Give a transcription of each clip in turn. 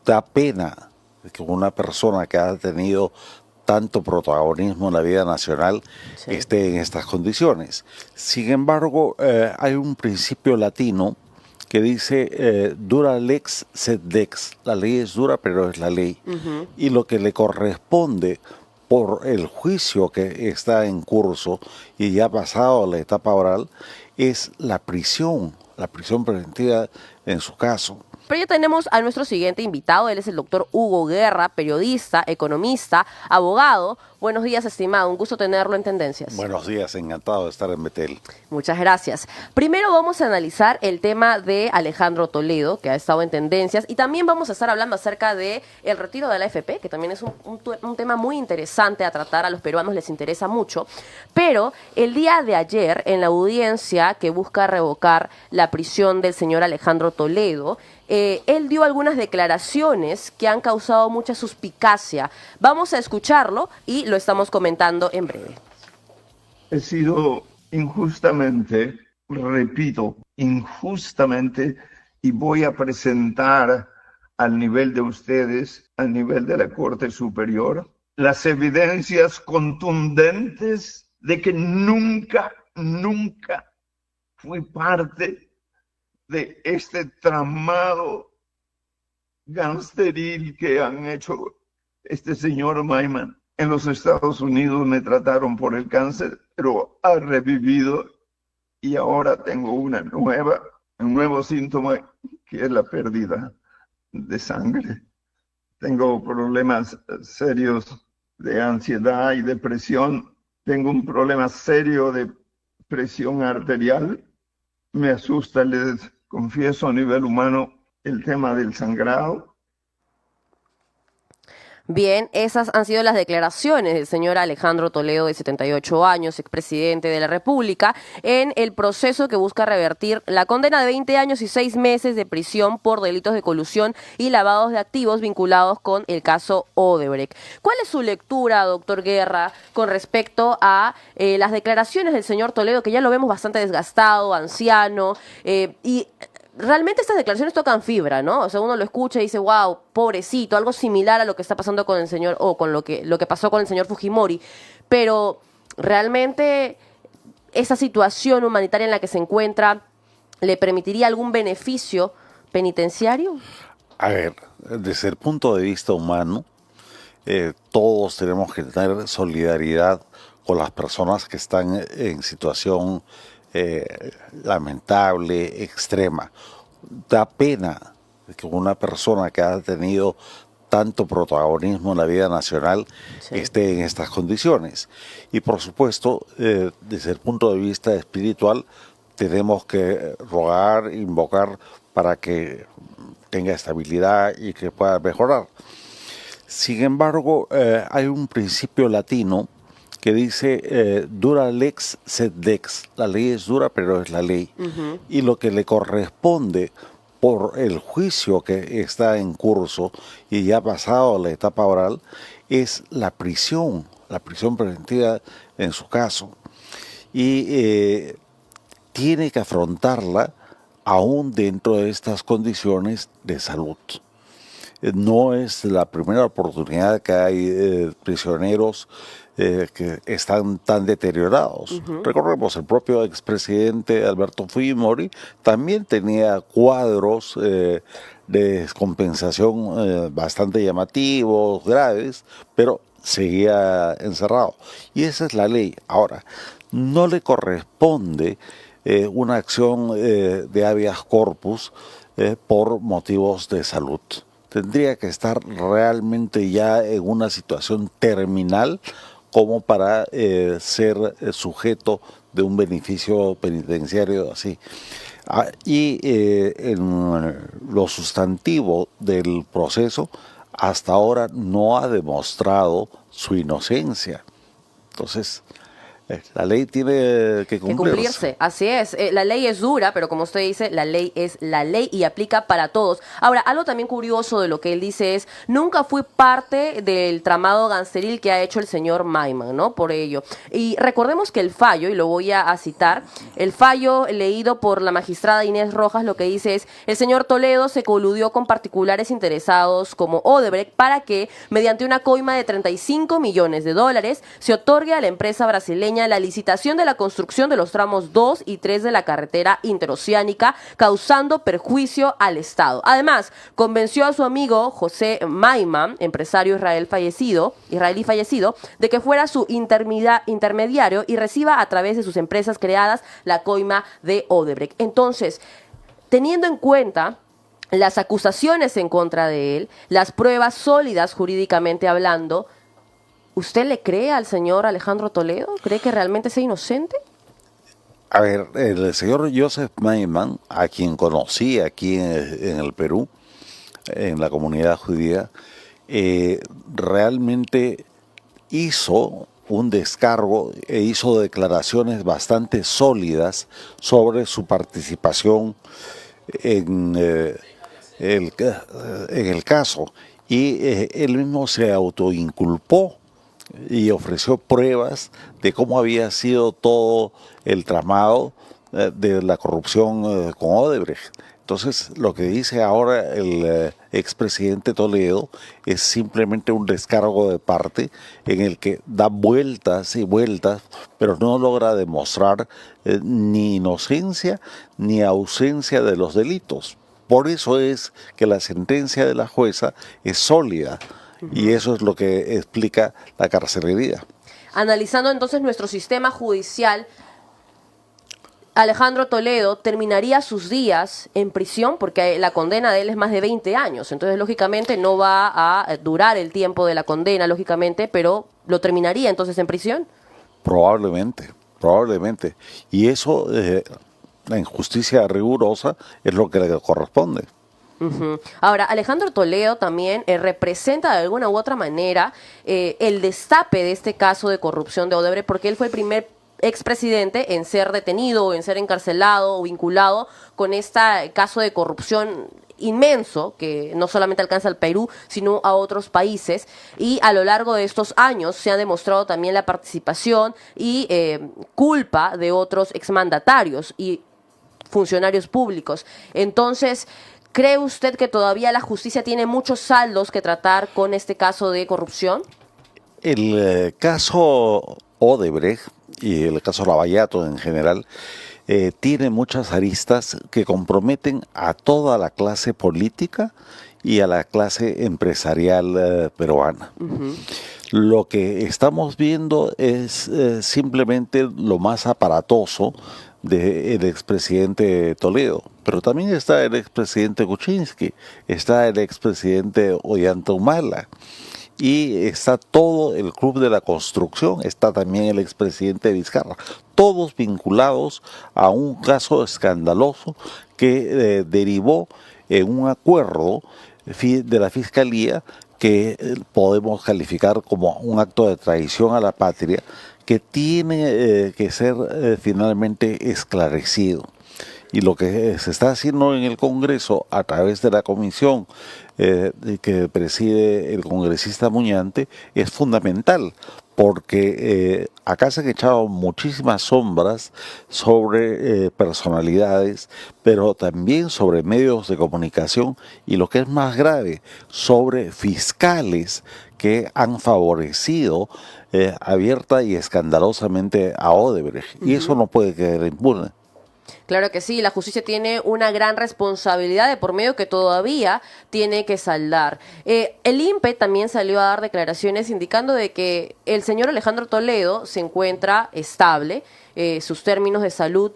Da pena que una persona que ha tenido tanto protagonismo en la vida nacional Sí. esté en estas condiciones. Sin embargo, hay un principio latino que dice dura lex sed lex. La ley es dura, pero es la ley. Ujú. Y lo que le corresponde por el juicio que está en curso y ya ha pasado la etapa oral es la prisión preventiva en su caso. Pero ya tenemos a nuestro siguiente invitado. Él es el doctor Hugo Guerra, periodista, economista, abogado. Buenos días, estimado. Un gusto tenerlo en Tendencias. Buenos días, encantado de estar en Betel. Muchas gracias. Primero vamos a analizar el tema de Alejandro Toledo, que ha estado en Tendencias, y también vamos a estar hablando acerca de el retiro de la AFP, que también es un tema muy interesante a tratar, a los peruanos les interesa mucho. Pero el día de ayer, en la audiencia que busca revocar la prisión del señor Alejandro Toledo, él dio algunas declaraciones que han causado mucha suspicacia. Vamos a escucharlo y lo estamos comentando en breve. He sido injustamente, repito, injustamente, y voy a presentar al nivel de ustedes, al nivel de la Corte Superior, las evidencias contundentes de que nunca fui parte de este tramado gangsteril que han hecho este señor Maiman. En los Estados Unidos me trataron por el cáncer, pero ha revivido y ahora tengo un nuevo síntoma que es la pérdida de sangre. Tengo problemas serios de ansiedad y depresión. Tengo un problema serio de presión arterial. Me asusta, les confieso, a nivel humano el tema del sangrado. Bien, esas han sido las declaraciones del señor Alejandro Toledo, de 78 años, expresidente de la República, en el proceso que busca revertir la condena de 20 años y 6 meses de prisión por delitos de colusión y lavados de activos vinculados con el caso Odebrecht. ¿Cuál es su lectura, doctor Guerra, con respecto a las declaraciones del señor Toledo, que ya lo vemos bastante desgastado, anciano, y realmente estas declaraciones tocan fibra, ¿no? O sea, uno lo escucha y dice, wow, pobrecito, algo similar a lo que está pasando con el señor, o con lo que pasó con el señor Fujimori. Pero realmente esa situación humanitaria en la que se encuentra, ¿le permitiría algún beneficio penitenciario? A ver, desde el punto de vista humano, todos tenemos que tener solidaridad con las personas que están en situación lamentable, extrema. Da pena que una persona que ha tenido tanto protagonismo en la vida nacional Sí. esté en estas condiciones. Y por supuesto, desde el punto de vista espiritual, tenemos que rogar, invocar para que tenga estabilidad y que pueda mejorar. Sin embargo, hay un principio latino que dice dura lex sed lex. La ley es dura, pero es la ley. Ujú. Y lo que le corresponde por el juicio que está en curso y ya ha pasado la etapa oral es la prisión preventiva en su caso. Y tiene que afrontarla aún dentro de estas condiciones de salud. No es la primera oportunidad que hay prisioneros que están tan deteriorados. Ujú. Recordemos, el propio expresidente Alberto Fujimori también tenía cuadros de descompensación bastante llamativos, graves, pero seguía encerrado. Y esa es la ley. Ahora, no le corresponde una acción de habeas corpus por motivos de salud. Tendría que estar realmente ya en una situación terminal como para ser sujeto de un beneficio penitenciario así. Y en lo sustantivo del proceso, hasta ahora no ha demostrado su inocencia. Entonces, La ley tiene que Que cumplirse, así es. La ley es dura, pero como usted dice, la ley es la ley y aplica para todos. Ahora, algo también curioso de lo que él dice es, nunca fui parte del tramado gangsteril que ha hecho el señor Maiman, ¿no? Por ello. Y recordemos que el fallo, y lo voy a citar, el fallo leído por la magistrada Inés Rojas lo que dice es, el señor Toledo se coludió con particulares interesados como Odebrecht para que, mediante una coima de $35 millones, se otorgue a la empresa brasileña la licitación de la construcción de los tramos 2 y 3 de la carretera interoceánica, causando perjuicio al Estado. Además, convenció a su amigo José Maiman, empresario israelí fallecido, de que fuera su intermediario y reciba a través de sus empresas creadas la coima de Odebrecht. Entonces, teniendo en cuenta las acusaciones en contra de él, las pruebas sólidas jurídicamente hablando, ¿usted le cree al señor Alejandro Toledo? ¿Cree que realmente sea inocente? A ver, el señor Joseph Maiman, a quien conocí aquí en el Perú, en la comunidad judía, realmente hizo un descargo e hizo declaraciones bastante sólidas sobre su participación en, en el caso. Y él mismo se autoinculpó y ofreció pruebas de cómo había sido todo el tramado de la corrupción con Odebrecht. Entonces, lo que dice ahora el expresidente Toledo es simplemente un descargo de parte en el que da vueltas y vueltas, pero no logra demostrar ni inocencia ni ausencia de los delitos. Por eso es que la sentencia de la jueza es sólida. Y eso es lo que explica la carcelería. Analizando entonces nuestro sistema judicial, Alejandro Toledo terminaría sus días en prisión porque la condena de él es más de 20 años. Entonces, lógicamente, no va a durar el tiempo de la condena, lógicamente, pero ¿lo terminaría entonces en prisión? Probablemente, probablemente. Y eso, la injusticia rigurosa, es lo que le corresponde. Ahora, Alejandro Toledo también representa de alguna u otra manera el destape de este caso de corrupción de Odebrecht, porque él fue el primer expresidente en ser detenido o en ser encarcelado o vinculado con este caso de corrupción inmenso que no solamente alcanza al Perú, sino a otros países, y a lo largo de estos años se ha demostrado también la participación y culpa de otros exmandatarios y funcionarios públicos. Entonces, ¿cree usted que todavía la justicia tiene muchos saldos que tratar con este caso de corrupción? El caso Odebrecht y el caso Lavallato en general tiene muchas aristas que comprometen a toda la clase política y a la clase empresarial peruana. Lo que estamos viendo es simplemente lo más aparatoso del expresidente Toledo, pero también está el expresidente Kuczynski, está el expresidente Ollanta Humala, y está todo el Club de la Construcción, está también el expresidente Vizcarra, todos vinculados a un caso escandaloso que derivó en un acuerdo de la Fiscalía que podemos calificar como un acto de traición a la patria que tiene que ser finalmente esclarecido. Y lo que se está haciendo en el Congreso a través de la comisión que preside el congresista Muñante es fundamental, porque acá se han echado muchísimas sombras sobre personalidades, pero también sobre medios de comunicación y, lo que es más grave, sobre fiscales que han favorecido abierta y escandalosamente a Odebrecht. Y eso no puede quedar impune. Claro que sí, la justicia tiene una gran responsabilidad de por medio que todavía tiene que saldar. El INPE también salió a dar declaraciones indicando de que el señor Alejandro Toledo se encuentra estable, sus términos de salud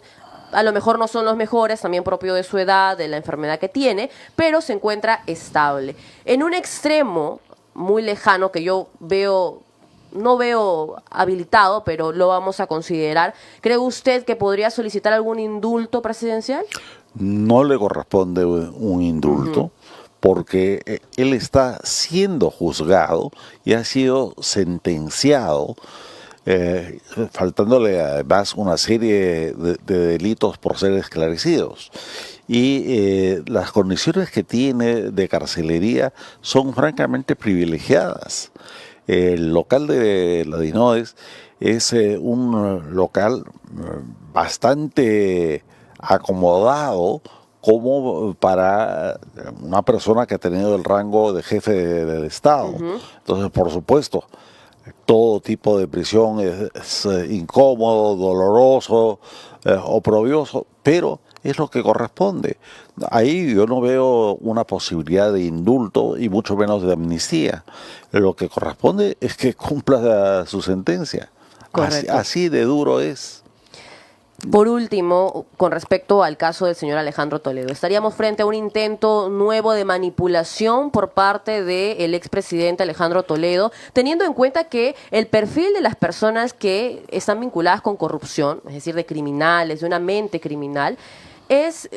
a lo mejor no son los mejores, también propio de su edad, de la enfermedad que tiene, pero se encuentra estable. En un extremo muy lejano que yo no veo habilitado, pero lo vamos a considerar, ¿cree usted que podría solicitar algún indulto presidencial? No le corresponde un indulto, porque él está siendo juzgado y ha sido sentenciado faltándole además una serie de delitos por ser esclarecidos. Y las condiciones que tiene de carcelería son francamente privilegiadas. El local de la DINODES es un local bastante acomodado como para una persona que ha tenido el rango de jefe del Estado. Entonces, por supuesto, todo tipo de prisión es incómodo, doloroso, oprobioso, pero es lo que corresponde. Ahí yo no veo una posibilidad de indulto y mucho menos de amnistía. Lo que corresponde es que cumpla su sentencia. Así de duro es. Por último, con respecto al caso del señor Alejandro Toledo, ¿estaríamos frente a un intento nuevo de manipulación por parte del expresidente Alejandro Toledo, teniendo en cuenta que el perfil de las personas que están vinculadas con corrupción, es decir, de criminales, de una mente criminal, es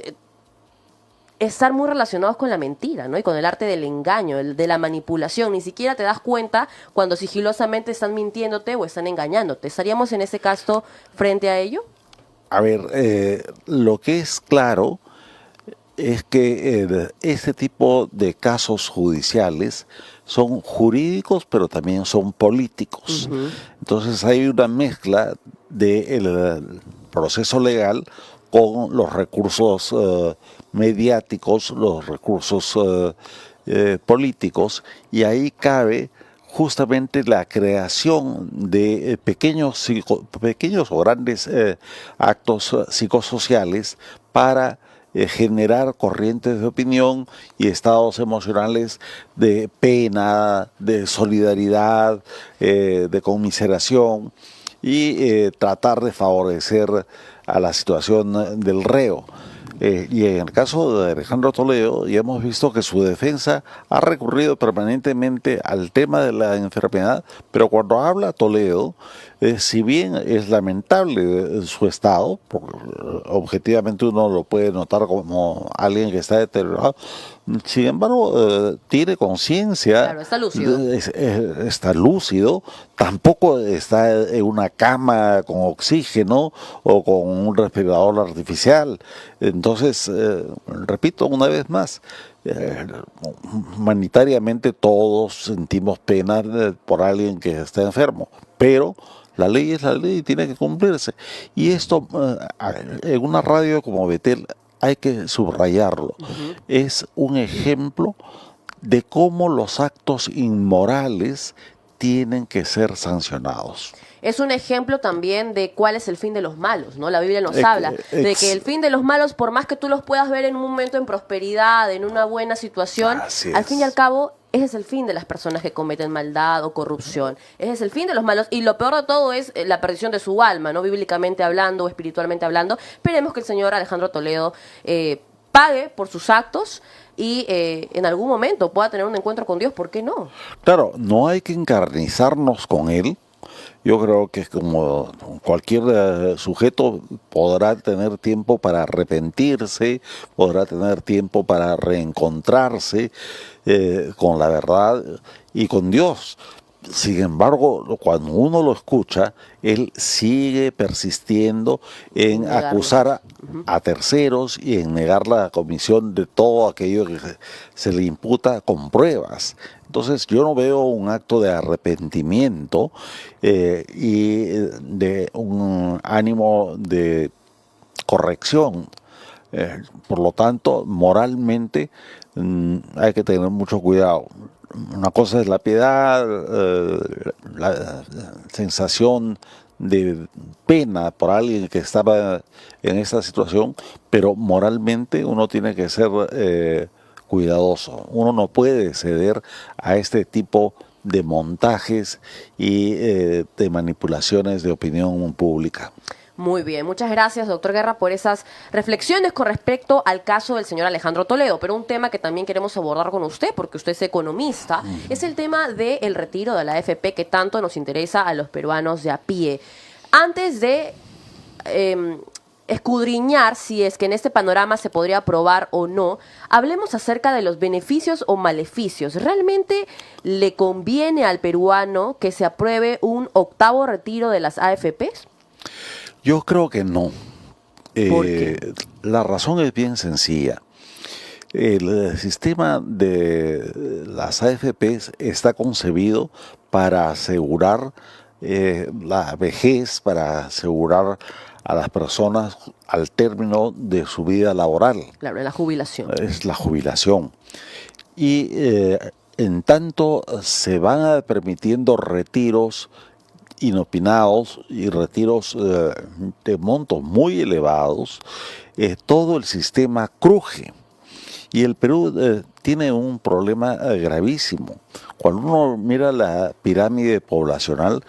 estar muy relacionados con la mentira, ¿no? Y con el arte del engaño, de la manipulación? Ni siquiera te das cuenta cuando sigilosamente están mintiéndote o están engañándote. ¿Estaríamos en ese caso frente a ello? A ver, lo que es claro es que este tipo de casos judiciales son jurídicos, pero también son políticos. Entonces hay una mezcla del proceso legal con los recursos mediáticos, los recursos políticos, y ahí cabe justamente la creación de pequeños o grandes actos psicosociales para generar corrientes de opinión y estados emocionales de pena, de solidaridad, de conmiseración, y tratar de favorecer a la situación del reo. Y en el caso de Alejandro Toledo, ya hemos visto que su defensa ha recurrido permanentemente al tema de la enfermedad, pero cuando habla Toledo, si bien es lamentable su estado, porque objetivamente uno lo puede notar como alguien que está deteriorado, sin embargo, tiene conciencia. Claro, está lúcido. Está lúcido, tampoco está en una cama con oxígeno o con un respirador artificial. Entonces, repito una vez más, humanitariamente todos sentimos pena por alguien que está enfermo, pero la ley es la ley y tiene que cumplirse. Y esto, en una radio como Betel, hay que subrayarlo. Es un ejemplo de cómo los actos inmorales tienen que ser sancionados. Es un ejemplo también de cuál es el fin de los malos, ¿no? La Biblia nos habla de que el fin de los malos, por más que tú los puedas ver en un momento en prosperidad, en una buena situación, al fin y al cabo, ese es el fin de las personas que cometen maldad o corrupción. Ese es el fin de los malos, y lo peor de todo es la perdición de su alma, ¿no? Bíblicamente hablando o espiritualmente hablando. Esperemos que el señor Alejandro Toledo pague por sus actos y en algún momento pueda tener un encuentro con Dios. ¿Por qué no? Claro, no hay que encarnizarnos con él. Yo creo que como cualquier sujeto podrá tener tiempo para arrepentirse, podrá tener tiempo para reencontrarse con la verdad y con Dios. Sin embargo, cuando uno lo escucha, él sigue persistiendo en acusar a terceros y en negar la comisión de todo aquello que se le imputa con pruebas. Entonces yo no veo un acto de arrepentimiento y de un ánimo de corrección. Por lo tanto, moralmente hay que tener mucho cuidado. Una cosa es la piedad, la sensación de pena por alguien que estaba en esta situación, pero moralmente uno tiene que ser cuidadoso. Uno no puede ceder a este tipo de montajes y de manipulaciones de opinión pública. Muy bien, muchas gracias, doctor Guerra, por esas reflexiones con respecto al caso del señor Alejandro Toledo. Pero un tema que también queremos abordar con usted, porque usted es economista, es el tema del retiro de la AFP, que tanto nos interesa a los peruanos de a pie. Antes de escudriñar si es que en este panorama se podría aprobar o no, hablemos acerca de los beneficios o maleficios. ¿Realmente le conviene al peruano que se apruebe un octavo retiro de las AFPs? Yo creo que no. ¿Por qué? La razón es bien sencilla. El sistema de las AFPs está concebido para asegurar la vejez, para asegurar a las personas al término de su vida laboral. Claro, la jubilación. Es la jubilación. Y en tanto se van permitiendo retiros inopinados y retiros de montos muy elevados, todo el sistema cruje. Y el Perú tiene un problema gravísimo. Cuando uno mira la pirámide poblacional,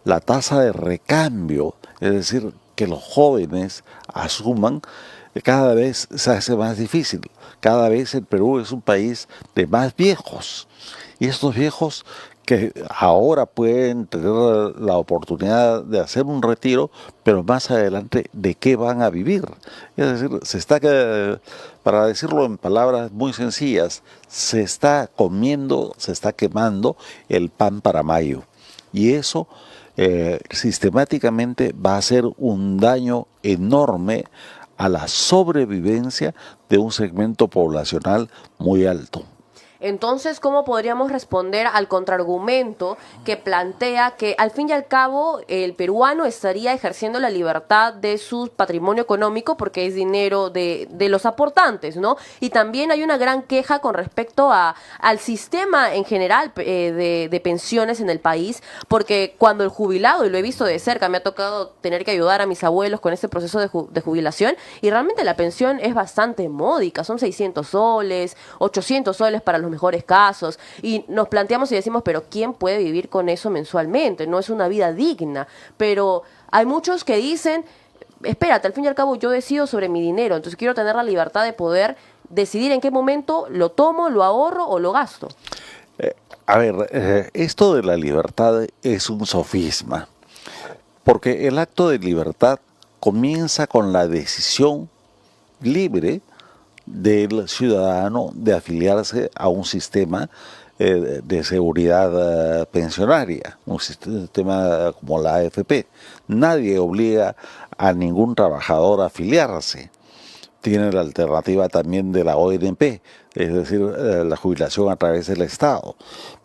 la tasa de recambio, es decir, que los jóvenes asuman, cada vez se hace más difícil. Cada vez el Perú es un país de más viejos. Y estos viejos que ahora pueden tener la oportunidad de hacer un retiro, pero más adelante, ¿de qué van a vivir? Es decir, para decirlo en palabras muy sencillas, se está comiendo, se está quemando el pan para mayo. Y eso sistemáticamente va a hacer un daño enorme a la sobrevivencia de un segmento poblacional muy alto. Entonces, ¿cómo podríamos responder al contraargumento que plantea que al fin y al cabo el peruano estaría ejerciendo la libertad de su patrimonio económico porque es dinero de los aportantes, ¿no? Y también hay una gran queja con respecto al sistema en general de pensiones en el país, porque cuando el jubilado, y lo he visto de cerca, me ha tocado tener que ayudar a mis abuelos con este proceso de jubilación, y realmente la pensión es bastante módica, son 600 soles, 800 soles para los mejores casos, y nos planteamos y decimos, pero ¿quién puede vivir con eso mensualmente? No es una vida digna, pero hay muchos que dicen, espérate, al fin y al cabo yo decido sobre mi dinero, entonces quiero tener la libertad de poder decidir en qué momento lo tomo, lo ahorro o lo gasto. Esto de la libertad es un sofisma, porque el acto de libertad comienza con la decisión libre del ciudadano de afiliarse a un sistema de seguridad pensionaria, un sistema como la AFP. Nadie obliga a ningún trabajador a afiliarse. Tiene la alternativa también de la ONP, es decir, la jubilación a través del Estado.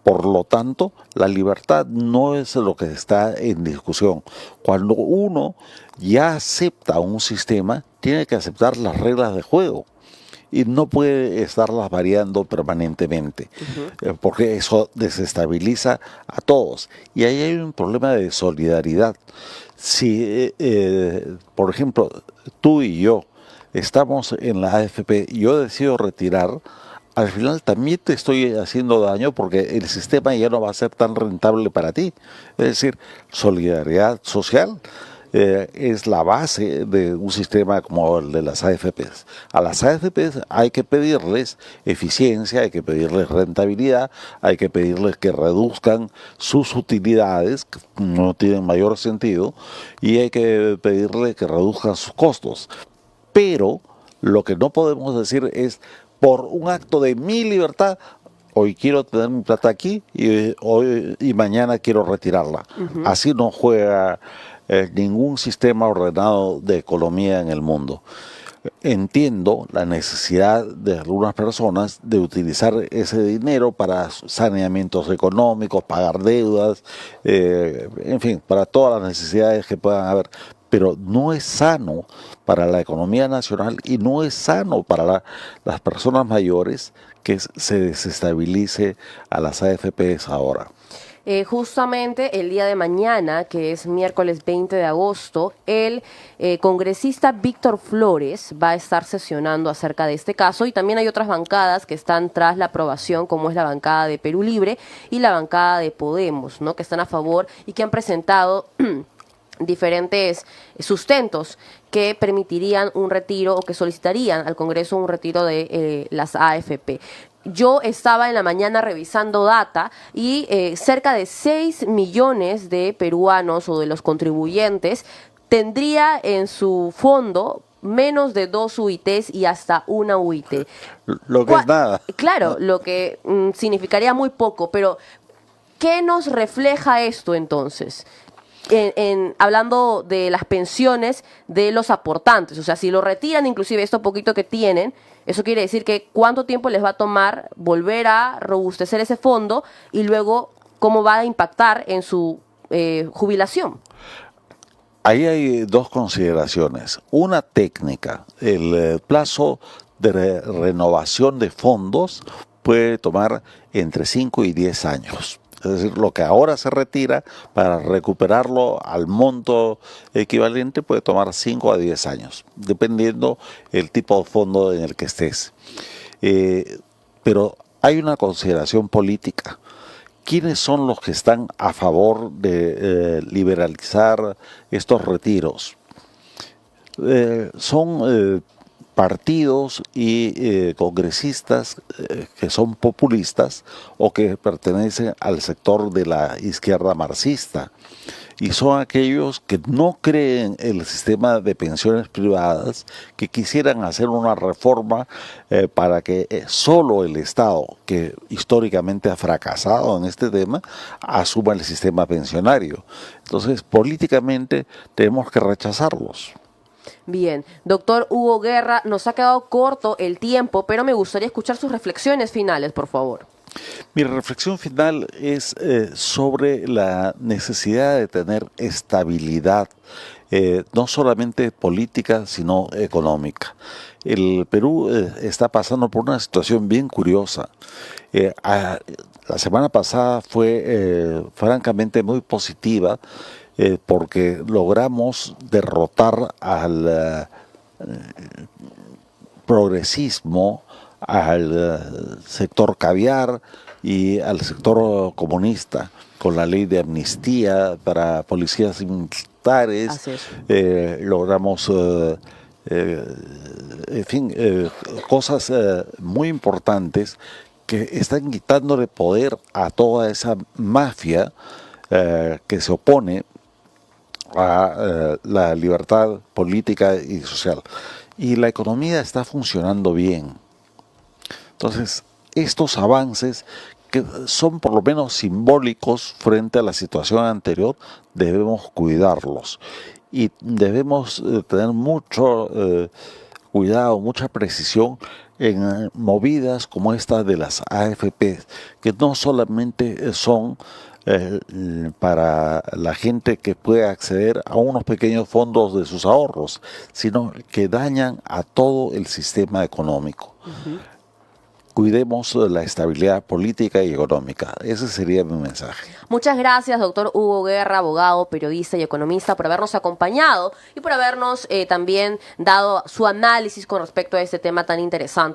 Por lo tanto, la libertad no es lo que está en discusión. Cuando uno ya acepta un sistema, tiene que aceptar las reglas de juego. Y no puede estarlas variando permanentemente, porque eso desestabiliza a todos. Y ahí hay un problema de solidaridad. Si, por ejemplo, tú y yo estamos en la AFP y yo decido retirar, al final también te estoy haciendo daño porque el sistema ya no va a ser tan rentable para ti. Es decir, solidaridad social es la base de un sistema como el de las AFPs. A las AFPs hay que pedirles eficiencia, hay que pedirles rentabilidad, hay que pedirles que reduzcan sus utilidades, que no tienen mayor sentido, y hay que pedirles que reduzcan sus costos. Pero lo que no podemos decir es, por un acto de mi libertad, hoy quiero tener mi plata aquí y mañana quiero retirarla. Así no juega ningún sistema ordenado de economía en el mundo. Entiendo la necesidad de algunas personas de utilizar ese dinero para saneamientos económicos, pagar deudas, en fin, para todas las necesidades que puedan haber. Pero no es sano para la economía nacional y no es sano para las personas mayores que se desestabilice a las AFPs ahora. Justamente el día de mañana, que es miércoles 20 de agosto, el congresista Víctor Flores va a estar sesionando acerca de este caso, y también hay otras bancadas que están tras la aprobación, como es la bancada de Perú Libre y la bancada de Podemos, ¿no?, que están a favor y que han presentado diferentes sustentos que permitirían un retiro o que solicitarían al Congreso un retiro de las AFP. Yo estaba en la mañana revisando data y cerca de 6 millones de peruanos o de los contribuyentes tendría en su fondo menos de 2 UITs y hasta una UIT. Lo que es nada. Claro, lo que significaría muy poco, pero ¿qué nos refleja esto entonces? Hablando de las pensiones de los aportantes, o sea, si lo retiran inclusive esto poquito que tienen, eso quiere decir que cuánto tiempo les va a tomar volver a robustecer ese fondo y luego cómo va a impactar en su jubilación. Ahí hay dos consideraciones. Una técnica, el plazo de renovación de fondos puede tomar entre 5 y 10 años. Es decir, lo que ahora se retira para recuperarlo al monto equivalente puede tomar 5 a 10 años, dependiendo el tipo de fondo en el que estés. Pero hay una consideración política. ¿Quiénes son los que están a favor de liberalizar estos retiros? Son partidos y congresistas que son populistas o que pertenecen al sector de la izquierda marxista. Y son aquellos que no creen en el sistema de pensiones privadas, que quisieran hacer una reforma para que solo el Estado, que históricamente ha fracasado en este tema, asuma el sistema pensionario. Entonces, políticamente tenemos que rechazarlos. Bien, doctor Hugo Guerra, nos ha quedado corto el tiempo, pero me gustaría escuchar sus reflexiones finales, por favor. Mi reflexión final es sobre la necesidad de tener estabilidad, no solamente política, sino económica. El Perú está pasando por una situación bien curiosa. La semana pasada fue francamente muy positiva porque logramos derrotar al progresismo, al sector caviar y al sector comunista, con la ley de amnistía para policías y militares. Logramos, en fin, cosas muy importantes que están quitándole poder a toda esa mafia que se opone a la libertad política y social. Y la economía está funcionando bien. Entonces, estos avances, que son por lo menos simbólicos frente a la situación anterior, debemos cuidarlos. Y debemos tener mucho cuidado, mucha precisión en movidas como esta de las AFP, que no solamente son para la gente que puede acceder a unos pequeños fondos de sus ahorros, sino que dañan a todo el sistema económico. Cuidemos la estabilidad política y económica. Ese sería mi mensaje. Muchas gracias, doctor Hugo Guerra, abogado, periodista y economista, por habernos acompañado y por habernos también dado su análisis con respecto a este tema tan interesante.